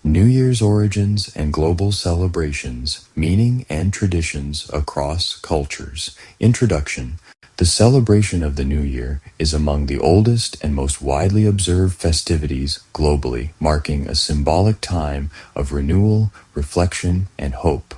New Year's origins and global celebrations, meaning and traditions across cultures. Introduction. The celebration of the New Year is among the oldest and most widely observed festivities globally, marking a symbolic time of renewal, reflection, and hope.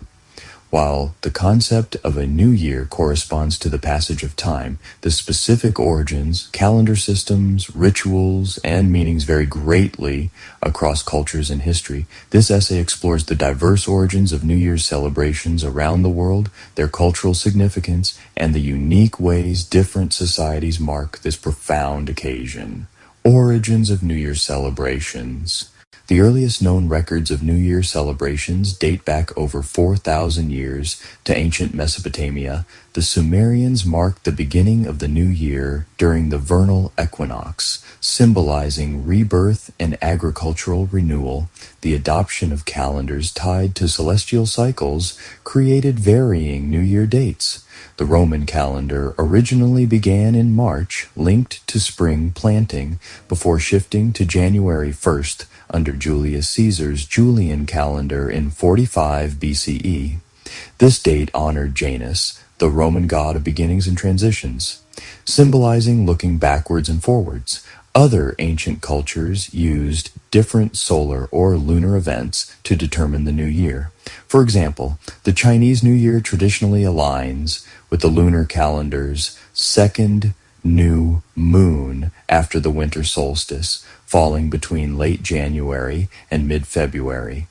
While the concept of a new year corresponds to the passage of time, the specific origins, calendar systems, rituals, and meanings vary greatly across cultures and history. This essay explores the diverse origins of New Year's celebrations around the world, their cultural significance, and the unique ways different societies mark this profound occasion. Origins of New Year's celebrations. The earliest known records of New Year celebrations date back over 4,000 years to ancient Mesopotamia. The Sumerians marked the beginning of the new year during the vernal equinox, symbolizing rebirth and agricultural renewal. The adoption of calendars tied to celestial cycles created varying New Year dates. The Roman calendar originally began in March, linked to spring planting, before shifting to January 1st under Julius Caesar's Julian calendar in 45 BCE. This date honored Janus, the Roman god of beginnings and transitions, symbolizing looking backwards and forwards. Other ancient cultures used different solar or lunar events to determine the new year. For example, the Chinese New Year traditionally aligns with the lunar calendar's second new moon after the winter solstice, falling between late January and mid-February.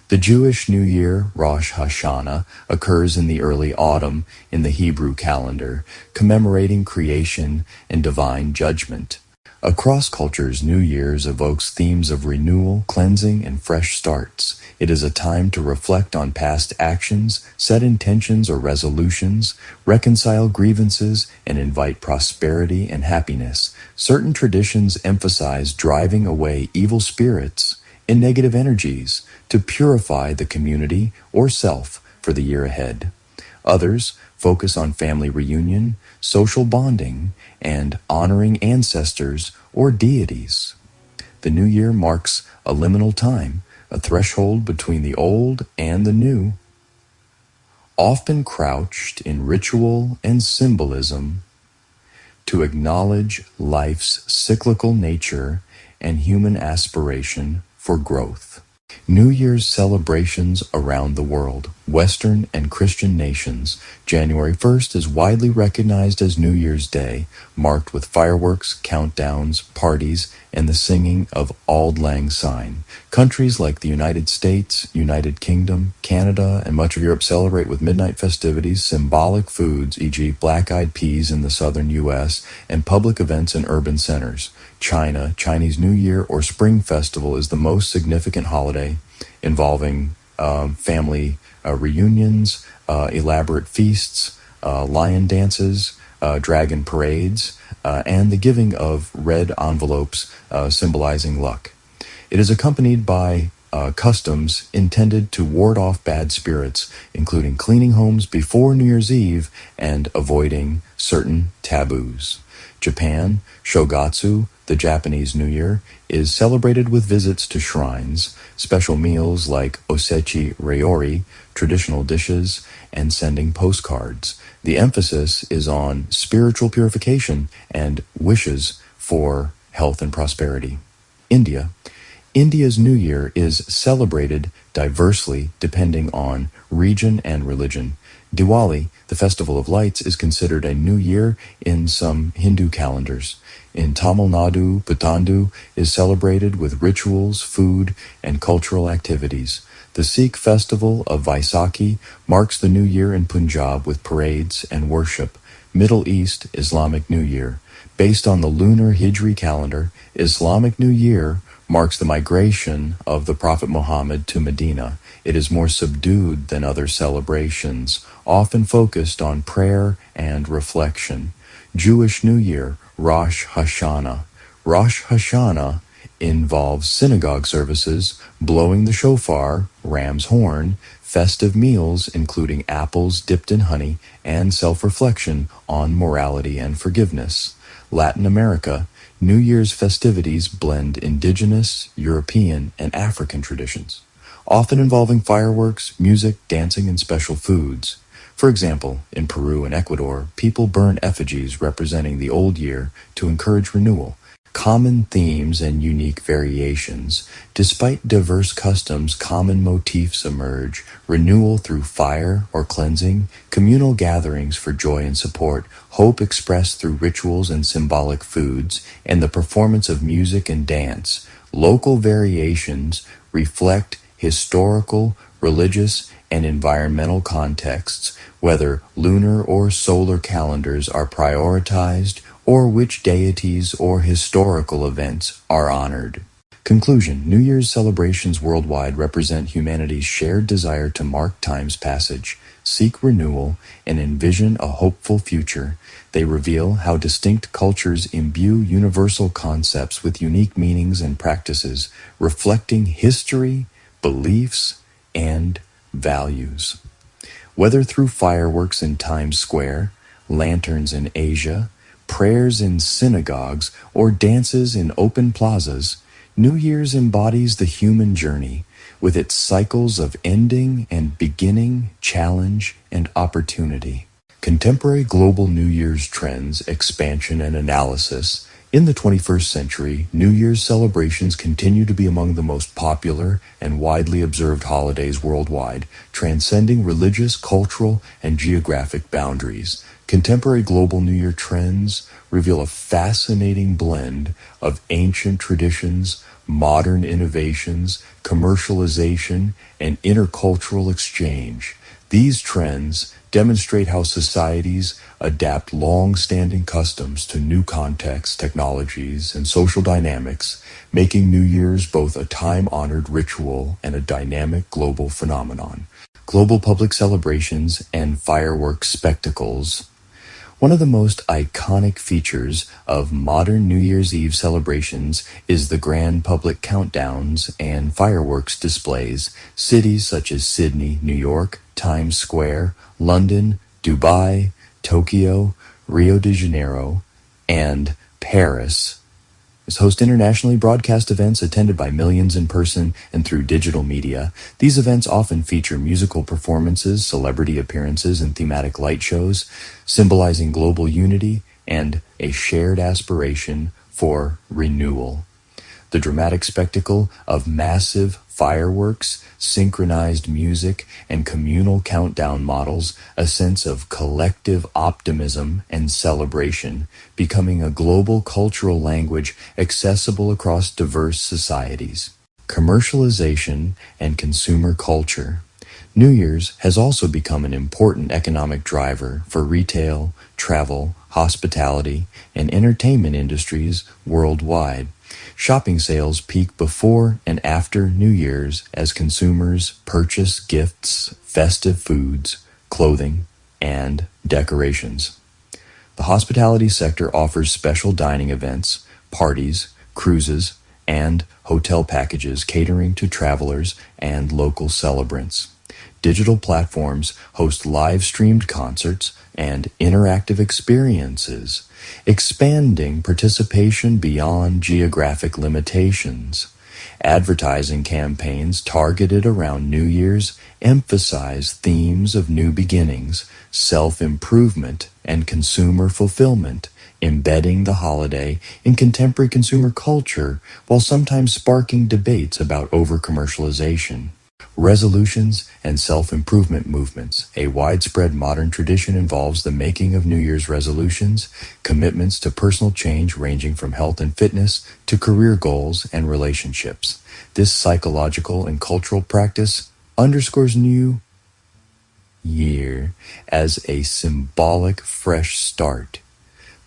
The Jewish New Year, Rosh Hashanah, occurs in the early autumn in the Hebrew calendar, commemorating creation and divine judgment. Across cultures, New Year's evokes themes of renewal, cleansing, and fresh starts. It is a time to reflect on past actions, set intentions or resolutions, reconcile grievances, and invite prosperity and happiness. Certain traditions emphasize driving away evil spirits and negative energies to purify the community or self for the year ahead. Others focus on family reunion, social bonding, and honoring ancestors or deities. The new year marks a liminal time, a threshold between the old and the new, often crouched in ritual and symbolism to acknowledge life's cyclical nature and human aspiration for growth. New Year's celebrations around the world, Western and Christian nations. January 1st is widely recognized as New Year's Day, marked with fireworks, countdowns, parties, and the singing of Auld Lang Syne. Countries like the United States, United Kingdom, Canada, and much of Europe celebrate with midnight festivities, symbolic foods, e.g. black-eyed peas in the southern U.S., and public events in urban centers. China, Chinese New Year or Spring Festival is the most significant holiday, involving family reunions, elaborate feasts, lion dances, dragon parades, and the giving of red envelopes symbolizing luck. It is accompanied by customs intended to ward off bad spirits, including cleaning homes before New Year's Eve and avoiding certain taboos. Japan, Shogatsu, the Japanese New Year, is celebrated with visits to shrines, special meals like osechi ryori, traditional dishes, and sending postcards. The emphasis is on spiritual purification and wishes for health and prosperity. India's New Year is celebrated diversely depending on region and religion. Diwali, the Festival of Lights, is considered a new year in some Hindu calendars. In Tamil Nadu, Puthandu is celebrated with rituals, food, and cultural activities. The Sikh festival of Vaisakhi marks the new year in Punjab with parades and worship. Middle East Islamic New Year. Based on the lunar Hijri calendar, Islamic New Year marks the migration of the Prophet Muhammad to Medina. It is more subdued than other celebrations, often focused on prayer and reflection. Jewish New Year, Rosh Hashanah. Rosh Hashanah involves synagogue services, blowing the shofar, ram's horn, festive meals including apples dipped in honey, and self-reflection on morality and forgiveness. Latin America, New Year's festivities blend indigenous, European, and African traditions, often involving fireworks, music, dancing, and special foods. For example, in Peru and Ecuador, people burn effigies representing the old year to encourage renewal. Common themes and unique variations. Despite diverse customs, common motifs emerge: renewal through fire or cleansing, communal gatherings for joy and support, hope expressed through rituals and symbolic foods, and the performance of music and dance. Local variations reflect historical, religious, and environmental contexts, whether lunar or solar calendars are prioritized, or which deities or historical events are honored. Conclusion: New Year's celebrations worldwide represent humanity's shared desire to mark time's passage, seek renewal, and envision a hopeful future. They reveal how distinct cultures imbue universal concepts with unique meanings and practices, reflecting history, beliefs, and values. Whether through fireworks in Times Square, lanterns in Asia, prayers in synagogues, or dances in open plazas, New Year's embodies the human journey, with its cycles of ending and beginning, challenge, and opportunity. Contemporary global New Year's trends, expansion, and analysis. In the 21st century, New Year's celebrations continue to be among the most popular and widely observed holidays worldwide, transcending religious, cultural, and geographic boundaries. Contemporary global New Year trends reveal a fascinating blend of ancient traditions, modern innovations, commercialization, and intercultural exchange. These trends demonstrate how societies adapt long-standing customs to new contexts, technologies, and social dynamics, making New Year's both a time-honored ritual and a dynamic global phenomenon. Global public celebrations and fireworks spectacles. One of the most iconic features of modern New Year's Eve celebrations is the grand public countdowns and fireworks displays. Cities such as Sydney, New York, Times Square, London, Dubai, Tokyo, Rio de Janeiro, and Paris host internationally broadcast events attended by millions in person and through digital media. These events often feature musical performances, celebrity appearances, and thematic light shows, symbolizing global unity and a shared aspiration for renewal. The dramatic spectacle of massive fireworks, synchronized music, and communal countdown models a sense of collective optimism and celebration, becoming a global cultural language accessible across diverse societies. Commercialization and consumer culture. New Year's has also become an important economic driver for retail, travel, hospitality, and entertainment industries worldwide. Shopping sales peak before and after New Year's as consumers purchase gifts, festive foods, clothing, and decorations. The hospitality sector offers special dining events, parties, cruises, and hotel packages catering to travelers and local celebrants. Digital platforms host live-streamed concerts and interactive experiences, expanding participation beyond geographic limitations. Advertising campaigns targeted around New Year's emphasize themes of new beginnings, self-improvement, and consumer fulfillment, embedding the holiday in contemporary consumer culture while sometimes sparking debates about over-commercialization. Resolutions and self-improvement movements. A widespread modern tradition involves the making of New Year's resolutions, commitments to personal change ranging from health and fitness to career goals and relationships. This psychological and cultural practice underscores New Year as a symbolic fresh start.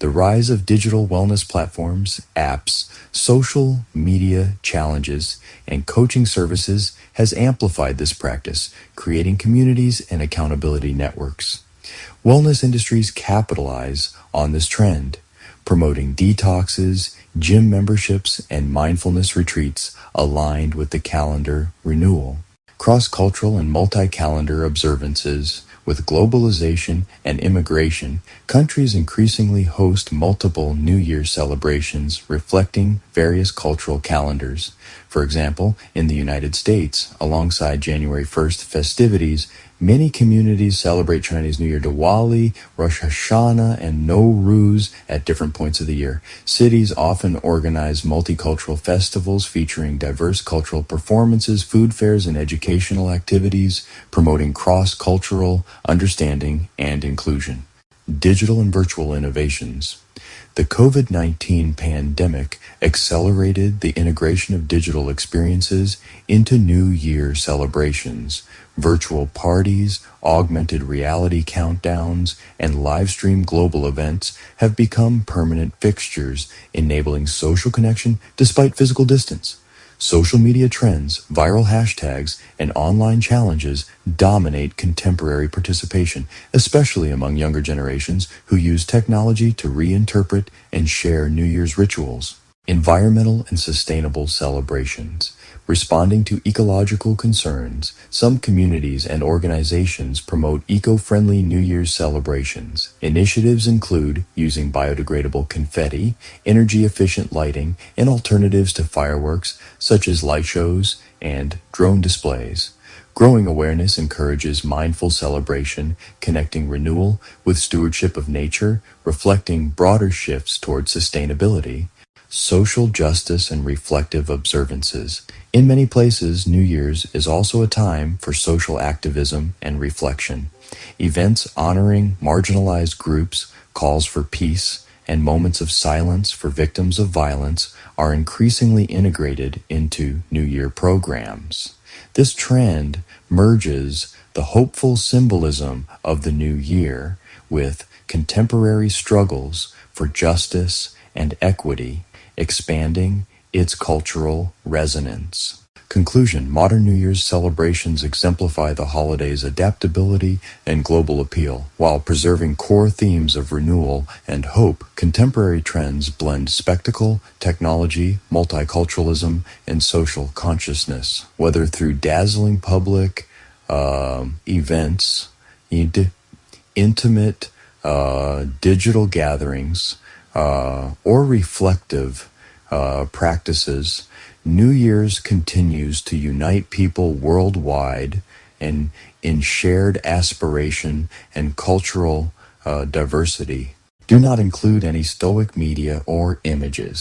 The rise of digital wellness platforms, apps, social media challenges, and coaching services has amplified this practice, creating communities and accountability networks. Wellness industries capitalize on this trend, promoting detoxes, gym memberships, and mindfulness retreats aligned with the calendar renewal. Cross-cultural and multi-calendar observances. With globalization and immigration, countries increasingly host multiple New Year celebrations reflecting various cultural calendars. For example, in the United States, alongside January 1st festivities, many communities celebrate Chinese New Year, Diwali, Rosh Hashanah, and Nowruz at different points of the year. Cities often organize multicultural festivals featuring diverse cultural performances, food fairs, and educational activities, promoting cross-cultural understanding and inclusion. Digital and virtual innovations. The COVID-19 pandemic accelerated the integration of digital experiences into New Year celebrations. Virtual parties, augmented reality countdowns, and live-stream global events have become permanent fixtures, enabling social connection despite physical distance. Social media trends, viral hashtags, and online challenges dominate contemporary participation, especially among younger generations who use technology to reinterpret and share New Year's rituals. Environmental and sustainable celebrations. Responding to ecological concerns, some communities and organizations promote eco-friendly New Year's celebrations. Initiatives include using biodegradable confetti, energy-efficient lighting, and alternatives to fireworks, such as light shows and drone displays. Growing awareness encourages mindful celebration, connecting renewal with stewardship of nature, reflecting broader shifts toward sustainability. Social justice and reflective observances. In many places, New Year's is also a time for social activism and reflection. Events honoring marginalized groups, calls for peace, and moments of silence for victims of violence are increasingly integrated into New Year programs. This trend merges the hopeful symbolism of the new year with contemporary struggles for justice and equity, expanding its cultural resonance. Conclusion. Modern New Year's celebrations exemplify the holiday's adaptability and global appeal. While preserving core themes of renewal and hope, contemporary trends blend spectacle, technology, multiculturalism, and social consciousness. Whether through dazzling public events, intimate digital gatherings, or reflective practices, New Year's continues to unite people worldwide and in shared aspiration and cultural diversity. Do not include any stoic media or images.